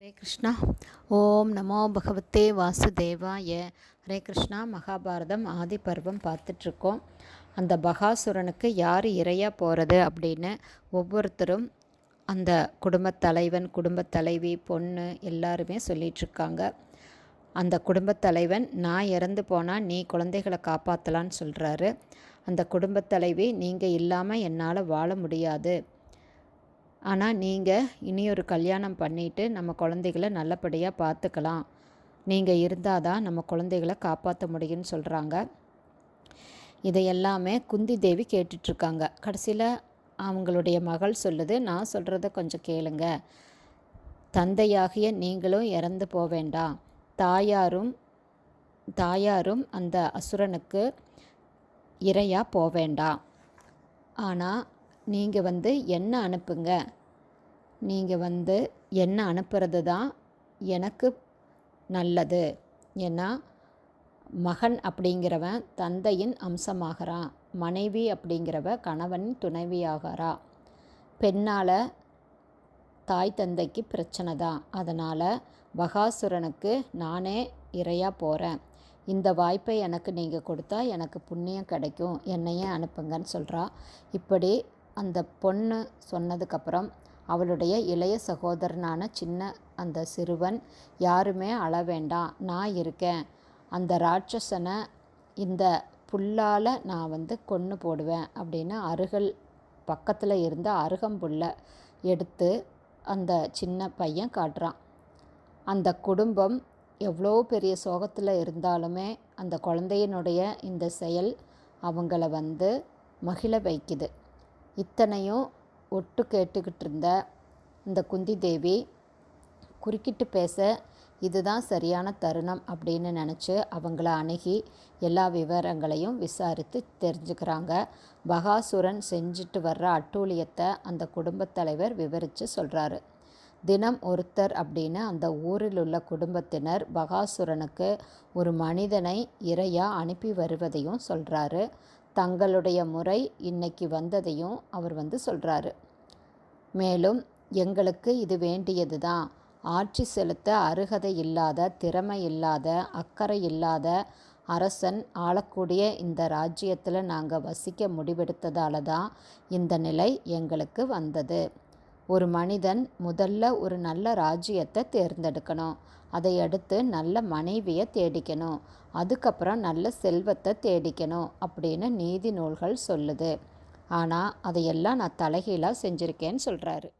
ஹரே கிருஷ்ணா. ஓம் நமோ பகவத்தே வாசுதேவாய. ஹரே கிருஷ்ணா. மகாபாரதம் ஆதி பருவம் பார்த்துட்ருக்கோம். அந்த பகாசுரனுக்கு யார் இரையாக போகிறது அப்படின்னு ஒவ்வொருத்தரும் அந்த குடும்பத் தலைவன், குடும்பத் தலைவி, பொண்ணு எல்லாருமே சொல்லிகிட்ருக்காங்க. அந்த குடும்பத் தலைவன், நான் இறந்து போனால் நீ குழந்தைகளை காப்பாற்றலான்னு சொல்கிறாரு. அந்த குடும்பத் தலைவி, நீங்கள் இல்லாமல் என்னால் வாழ முடியாது, ஆனால் நீங்கள் இனியொரு கல்யாணம் பண்ணிவிட்டு நம்ம குழந்தைகளை நல்லபடியாக பார்த்துக்கலாம், நீங்கள் இருந்தால் தான் நம்ம குழந்தைகளை காப்பாற்ற முடியும்னு சொல்கிறாங்க. இதையெல்லாமே குந்தி தேவி கேட்டுட்ருக்காங்க. கடைசியில் அவங்களுடைய மகள் சொல்லுது, நான் சொல்கிறத கொஞ்சம் கேளுங்க, தந்தையாகிய நீங்களும் இறந்து போக வேண்டாம், தாயாரும் அந்த அசுரனுக்கு இரையாக போக வேண்டாம், ஆனால் நீங்கள் என்ன அனுப்புங்க, நீங்கள் என்ன அனுப்புறது தான் எனக்கு நல்லது. ஏன்னா மகன் அப்படிங்கிறவன் தந்தையின் அம்சமாகறான், மனைவி அப்படிங்கிறவ கணவனின் துணைவியாகிறா. பெண்ணால் தாய் தந்தைக்கு பிரச்சனை தான். அதனால் பகாசுரனுக்கு நானே இரையாக போகிறேன், இந்த வாய்ப்பை எனக்கு நீங்கள் கொடுத்தா எனக்கு புண்ணியம் கிடைக்கும், என்னையே அனுப்புங்கன்னு சொல்கிறா. இப்படி அந்த பொண்ணு சொன்னதுக்கப்புறம் அவளுடைய இளைய சகோதரனான சின்ன அந்த சிறுவன், யாருமே அழ வேண்டாம், நான் இருக்கேன், அந்த ராட்சசனை இந்த புல்லால் நான் கொன்று போடுவேன் அப்படின்னு அருகல் பக்கத்தில் இருந்த அருகம்புல்லை எடுத்து அந்த சின்ன பையன் காட்டுறான். அந்த குடும்பம் எவ்வளோ பெரிய சோகத்தில் இருந்தாலுமே அந்த குழந்தையினுடைய இந்த செயல் அவங்கள மகிழ வைக்குது. இத்தனையும் ஒட்டு கேட்டுக்கிட்டு இருந்த இந்த குந்தி தேவி குறுக்கிட்டு பேச இதுதான் சரியான தருணம் அப்படின்னு நினச்சி அவங்கள அணுகி எல்லா விவரங்களையும் விசாரித்து தெரிஞ்சுக்கிறாங்க. பகாசுரன் செஞ்சுட்டு வர்ற அட்டூழியத்தை அந்த குடும்பத் தலைவர் விவரித்து சொல்கிறாரு. தினம் ஒருத்தர் அப்படின்னு அந்த ஊரில் உள்ள குடும்பத்தினர் பகாசுரனுக்கு ஒரு மனிதனை இரையாக அனுப்பி வருவதையும் சொல்கிறாரு. தங்களுடைய முறை இன்னைக்கு வந்ததையும் அவர் சொல்கிறாரு. மேலும் எங்களுக்கு இது வேண்டியது தான், ஆட்சி செலுத்த அருகதை இல்லாத, திறமை இல்லாத, அக்கறை இல்லாத அரசன் ஆளக்கூடிய இந்த ராஜ்யத்தில் நாங்கள் வசிக்க முடிவெடுத்ததால தான் இந்த நிலை எங்களுக்கு வந்தது. ஒரு மனிதன் முதல்ல ஒரு நல்ல ராஜ்யத்தை தேர்ந்தெடுக்கணும், அதை அடுத்து நல்ல மனைவியை தேடிக்கணும், அதுக்கப்புறம் நல்ல செல்வத்தை தேடிக்கணும் அப்படின்னு நீதி நூல்கள் சொல்லுது. ஆனால் அதையெல்லாம் நான் தலைகீழாக செஞ்சுருக்கேன்னு சொல்கிறாரு.